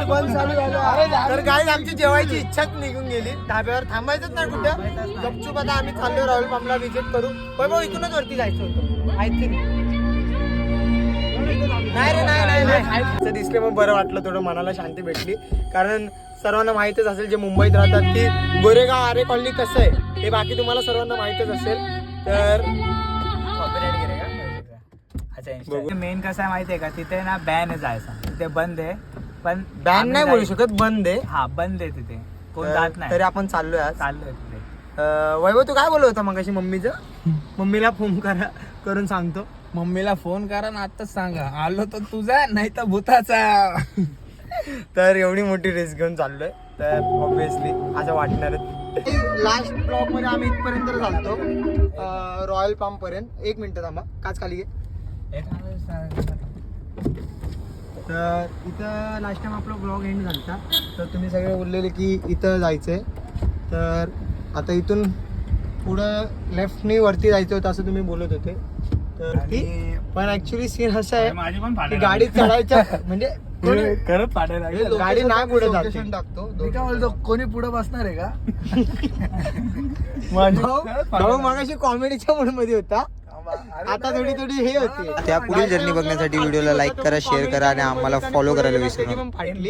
बंद चालू झालं. तर गाईज आमची जेवायची इच्छाच निघून गेली. ढाब्यावर थांबायचंच नाही कुठं. गपचूप आता आम्ही चाललो रॉयल पामला व्हिजिट करू. पण इथूनच वरती जायचं होतं आय थिंक. नाही रे नाही दिसले मग बरं वाटलं, थोडं मनाला शांती भेटली. कारण सर्वांना माहितच असेल जे मुंबईत राहतात की गोरेगाव आरे कॉलनी कसं आहे ते बाकी तुम्हाला सर्वांना माहितच असेल. तर मेन कसं आहे माहितीये का, तिथे ना बॅन आहे जायचा, तिथे बंद आहे. पण बॅन नाही बोलू शकत, बंद आहे. हा बंद आहे तिथे, कोण जात नाही. तरी आपण चाललोय आज. चाललोय तिथे. वैभव तू काय बोलत होता मग अशी मम्मीचं? मम्मीला फोन करून सांगतो. मम्मीला फोन करा ना आताच सांगा, आलो तर तुझा नाही तर भूताचा. तर एवढी मोठी रिस्क घेऊन चाललोय, तर ऑब्विसली असं वाटणारच. लास्ट ब्लॉग मध्ये आम्ही इथपर्यंत चालतो, रॉयल पाम पर्यंत. 1 मिनिट थांबा, काच खाली घे. तर इथं लास्ट टाइम आपला ब्लॉग एंड झाला. तर तुम्ही सगळे बोललेले की इथं जायचंय, तर आता इथून पुढं लेफ्टनी वरती जायचं होतं असं तुम्ही बोलत होते. तर पण ऍक्च्युली सीन असं आहे की गाडी चढायच्या म्हणजे करत पाठायला गाडी नाही पुढे जाते. टाकतो मी काय बोलतो, कोणी पुढे बसणार आहे का? भाऊ मगाशी कॉमेडीच्या मूड मध्ये होता, आता थोडी थोडी हे होती. त्या पुढील जर्नी बघण्यासाठी व्हिडिओला लाईक करा, शेअर करा आणि आम्हाला फॉलो करायला विसरू नका. फाटली